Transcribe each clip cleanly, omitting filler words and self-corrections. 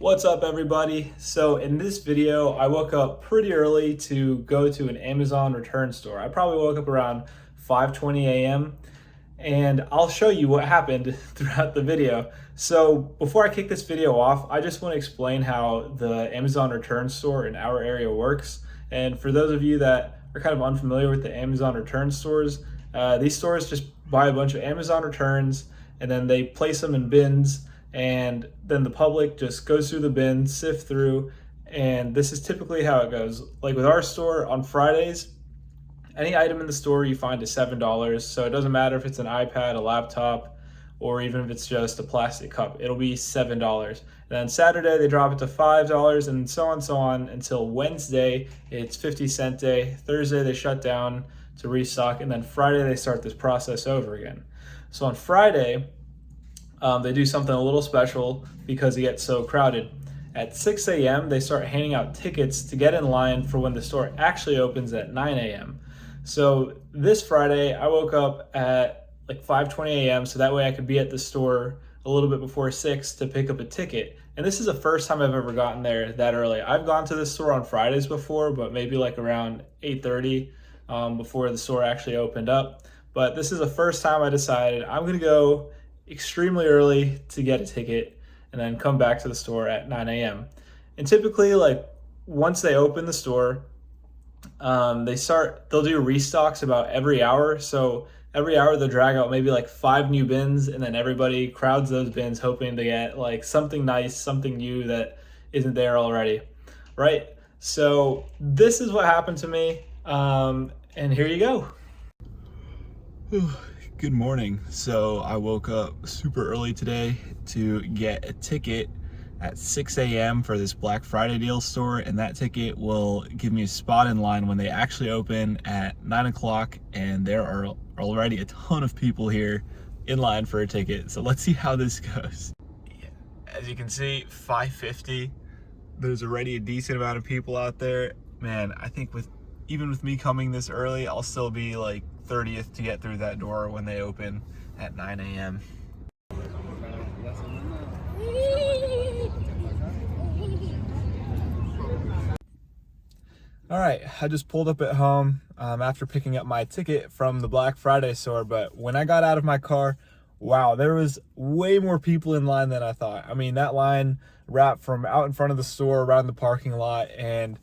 What's up, everybody? So in this video, I woke up pretty early to go to an Amazon return store. I probably woke up around 5:20 a.m. and I'll show you what happened throughout the video. So before I kick this video off, I just want to explain how the Amazon return store in our area works. And for those of you that are kind of unfamiliar with the Amazon return stores, these stores just buy a bunch of Amazon returns and then they place them in bins, and then the public just goes through the bin, sift through, and this is typically how it goes. Like with our store on Fridays, any item in the store you find is $7. So it doesn't matter if it's an iPad, a laptop, or even if it's just a plastic cup, it'll be $7. And then Saturday they drop it to $5, and so on until Wednesday it's 50-cent day. Thursday they shut down to restock, and then Friday they start this process over again. So on Friday, they do something a little special because it gets so crowded. At 6 a.m., they start handing out tickets to get in line for when the store actually opens at 9 a.m. So this Friday, I woke up at like 5:20 a.m. so that way I could be at the store a little bit before 6 to pick up a ticket. And this is the first time I've ever gotten there that early. I've gone to this store on Fridays before, but maybe like around 8:30 before the store actually opened up. But this is the first time I decided I'm gonna go extremely early to get a ticket and then come back to the store at 9 a.m. And typically, like once they open the store, they'll do restocks about every hour. So every hour they'll drag out maybe like 5 new bins, and then everybody crowds those bins hoping to get like something nice, something new that isn't there already, right? So this is what happened to me, and here you go. Good morning. So I woke up super early today to get a ticket at 6 a.m. for this Black Friday deal store, and that ticket will give me a spot in line when they actually open at 9 o'clock, and there are already a ton of people here in line for a ticket. So let's see how this goes. As you can see, 5:50. There's already a decent amount of people out there. Man, I think even with me coming this early, I'll still be like 30th to get through that door when they open at 9 a.m. All right, I just pulled up at home after picking up my ticket from the Black Friday store, but when I got out of my car, wow, there was way more people in line than I thought. I mean, that line wrapped from out in front of the store around the parking lot, and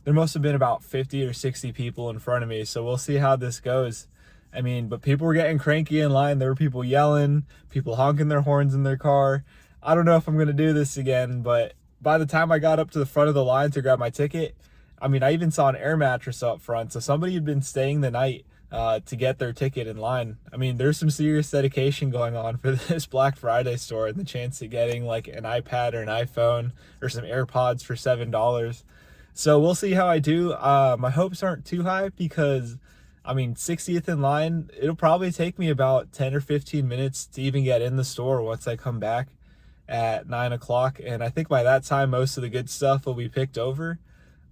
there must have been about 50 or 60 people in front of me, so we'll see how this goes. I mean, but people were getting cranky in line. There were people yelling, people honking their horns in their car. I don't know if I'm going to do this again, but by the time I got up to the front of the line to grab my ticket, I mean, I even saw an air mattress up front, so somebody had been staying the night to get their ticket in line. I mean, there's some serious dedication going on for this Black Friday store, and the chance of getting like an iPad or an iPhone or some AirPods for $7. So we'll see how I do. My hopes aren't too high because, I mean, 60th in line, it'll probably take me about 10 or 15 minutes to even get in the store once I come back at 9 o'clock. And I think by that time, most of the good stuff will be picked over.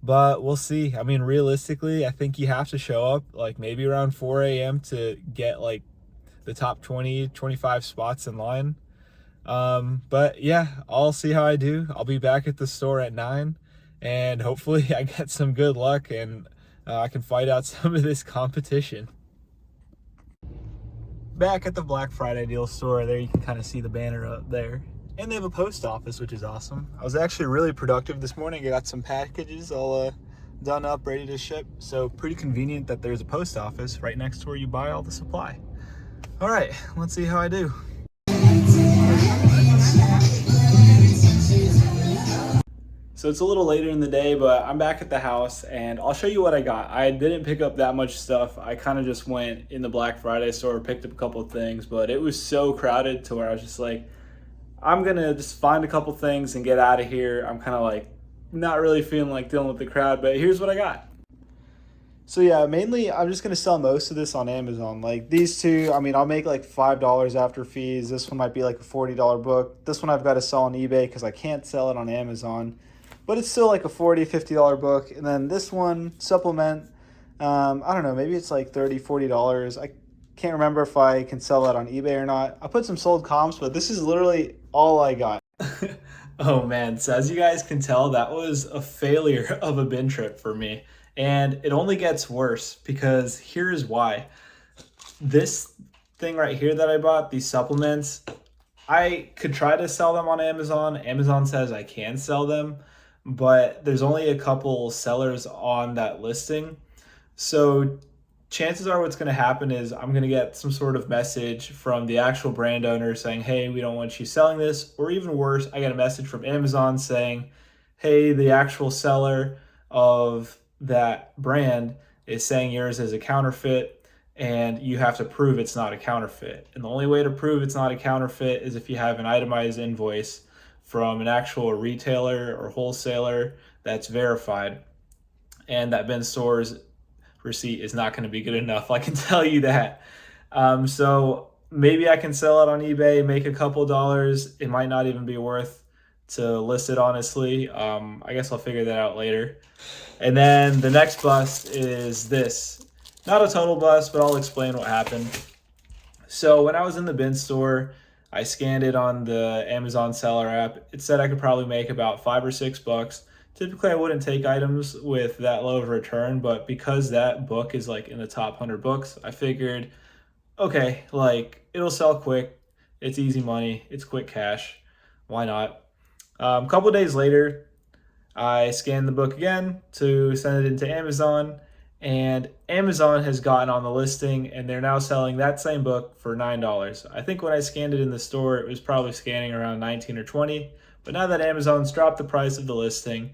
But we'll see. I mean, realistically, I think you have to show up like maybe around 4 a.m. to get like the top 20, 25 spots in line. But yeah, I'll see how I do. I'll be back at the store at 9, and hopefully I get some good luck and I can fight out some of this competition. Back at the Black Friday deal store, there you can kind of see the banner up there. And they have a post office, which is awesome. I was actually really productive this morning. I got some packages all done up, ready to ship. So pretty convenient that there's a post office right next to where you buy all the supply. All right, let's see how I do. So it's a little later in the day, but I'm back at the house and I'll show you what I got. I didn't pick up that much stuff. I kind of just went in the Black Friday store, picked up a couple of things, but it was so crowded to where I was just like, I'm gonna just find a couple things and get out of here. I'm kind of like not really feeling like dealing with the crowd, but here's what I got. So yeah, mainly I'm just gonna sell most of this on Amazon. Like these two, I mean, I'll make like $5 after fees. This one might be like a $40 book. This one I've got to sell on eBay because I can't sell it on Amazon, but it's still like a $40, $50 book. And then this one, supplement, I don't know, maybe it's like $30, $40. I can't remember if I can sell that on eBay or not. I put some sold comps, but this is literally all I got. Oh man, so as you guys can tell, that was a failure of a bin trip for me. And it only gets worse because here's why. This thing right here that I bought, these supplements, I could try to sell them on Amazon. Amazon says I can sell them, but there's only a couple sellers on that listing. So chances are what's going to happen is I'm going to get some sort of message from the actual brand owner saying, hey, we don't want you selling this. Or even worse, I get a message from Amazon saying, hey, the actual seller of that brand is saying yours is a counterfeit and you have to prove it's not a counterfeit. And the only way to prove it's not a counterfeit is if you have an itemized invoice from an actual retailer or wholesaler that's verified. And that bin store's receipt is not going to be good enough. I can tell you that. So maybe I can sell it on eBay, make a couple dollars. It might not even be worth to list it, honestly. I guess I'll figure that out later. And then the next bust is this. Not a total bust, but I'll explain what happened. So when I was in the bin store, I scanned it on the Amazon seller app. It said I could probably make about $5 or $6. Typically, I wouldn't take items with that low of a return, but because that book is like in the top 100 books, I figured, okay, like it'll sell quick. It's easy money. It's quick cash. Why not? A couple days later, I scanned the book again to send it into Amazon, and Amazon has gotten on the listing and they're now selling that same book for $9. I think when I scanned it in the store, it was probably scanning around 19 or 20. But now that Amazon's dropped the price of the listing,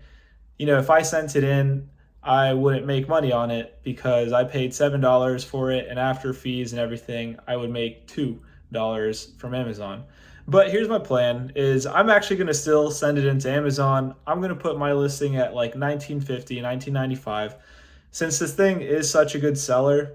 if I sent it in, I wouldn't make money on it because I paid $7 for it, and after fees and everything, I would make $2 from Amazon. But here's my plan is I'm actually going to still send it into Amazon. I'm going to put my listing at like 1950, 1995. Since this thing is such a good seller,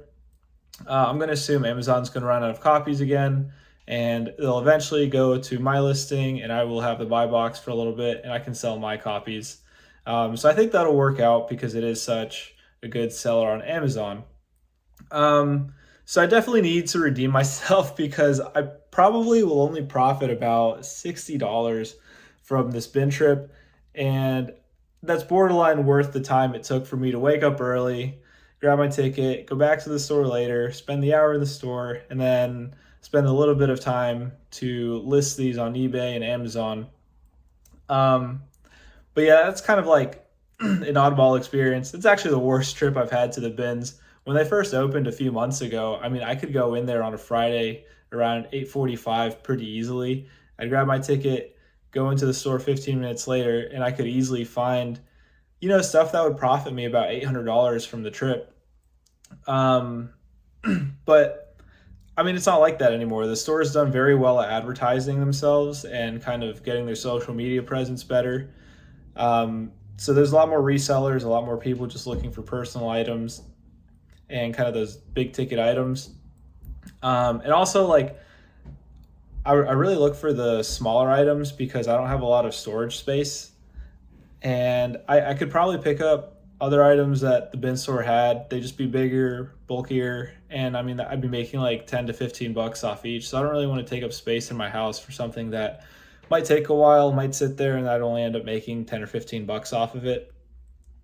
I'm going to assume Amazon's going to run out of copies again, and they'll eventually go to my listing, and I will have the buy box for a little bit, and I can sell my copies. So I think that'll work out because it is such a good seller on Amazon. So I definitely need to redeem myself because I probably will only profit about $60 from this bin trip. And that's borderline worth the time it took for me to wake up early, grab my ticket, go back to the store later, spend the hour in the store, and then spend a little bit of time to list these on eBay and Amazon. But yeah, that's kind of like an oddball experience. It's actually the worst trip I've had to the bins. When they first opened a few months ago, I mean, I could go in there on a Friday around 8:45 pretty easily. I'd grab my ticket, go into the store 15 minutes later, and I could easily find, stuff that would profit me about $800 from the trip. Um, but I mean, it's not like that anymore. The store's done very well at advertising themselves and kind of getting their social media presence better. So there's a lot more resellers, a lot more people just looking for personal items and kind of those big ticket items. And also, like, I really look for the smaller items because I don't have a lot of storage space. And I could probably pick up other items that the bin store had. They just be bigger, bulkier. And I mean, I'd be making like 10 to 15 bucks off each. So I don't really want to take up space in my house for something that might take a while, might sit there, and I'd only end up making 10 or 15 bucks off of it.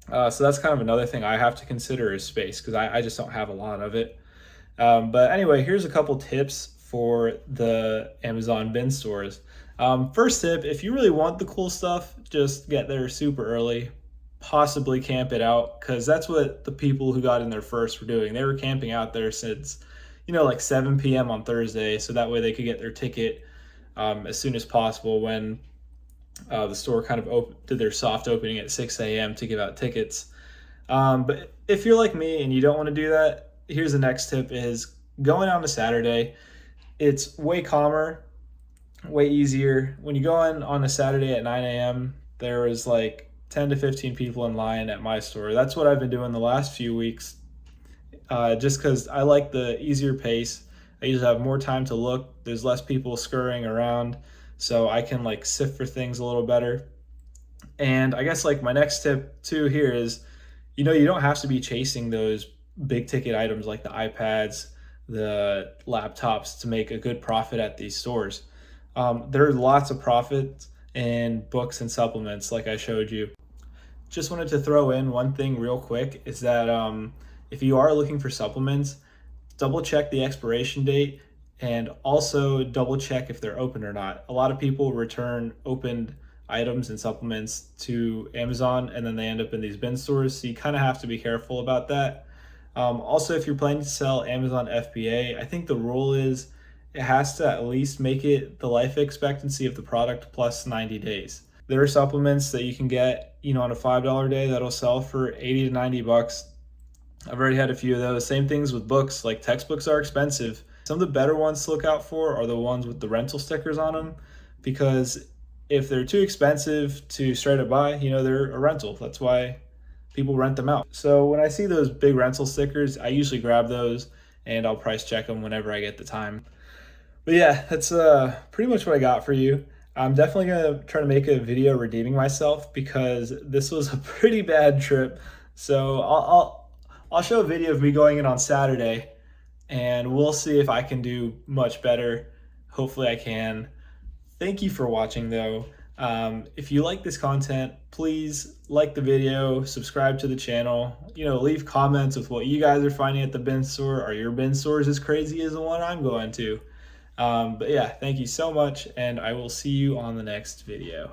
So that's kind of another thing I have to consider is space because I just don't have a lot of it. But anyway, here's a couple tips for the Amazon bin stores. First tip, if you really want the cool stuff, just get there super early, possibly camp it out because that's what the people who got in there first were doing. They were camping out there since, like 7 p.m. on Thursday, so that way they could get their ticket as soon as possible when the store kind of did their soft opening at 6 a.m. to give out tickets. But if you're like me and you don't want to do that, here's the next tip is going on a Saturday. It's way calmer, way easier. When you go on a Saturday at 9 a.m., there was like 10 to 15 people in line at my store. That's what I've been doing the last few weeks just because I like the easier pace. I usually have more time to look. There's less people scurrying around, so I can like sift for things a little better. And I guess like my next tip too here is, you don't have to be chasing those big ticket items like the iPads, the laptops to make a good profit at these stores. There are lots of profits in books and supplements like I showed you. Just wanted to throw in one thing real quick is that if you are looking for supplements, double check the expiration date and also double check if they're open or not. A lot of people return opened items and supplements to Amazon and then they end up in these bin stores. So you kind of have to be careful about that. Also, if you're planning to sell Amazon FBA, I think the rule is it has to at least make it the life expectancy of the product plus 90 days. There are supplements that you can get, on a $5 day that'll sell for 80 to 90 bucks. I've already had a few of those. Same things with books, like textbooks are expensive. Some of the better ones to look out for are the ones with the rental stickers on them, because if they're too expensive to straight up buy, they're a rental. That's why people rent them out. So when I see those big rental stickers, I usually grab those and I'll price check them whenever I get the time. But yeah, that's pretty much what I got for you. I'm definitely gonna try to make a video redeeming myself because this was a pretty bad trip. So I'll show a video of me going in on Saturday, and we'll see if I can do much better. Hopefully I can. Thank you for watching though. If you like this content, please like the video, subscribe to the channel, leave comments with what you guys are finding at the bin store. Are your bin stores as crazy as the one I'm going to? But yeah, thank you so much, and I will see you on the next video.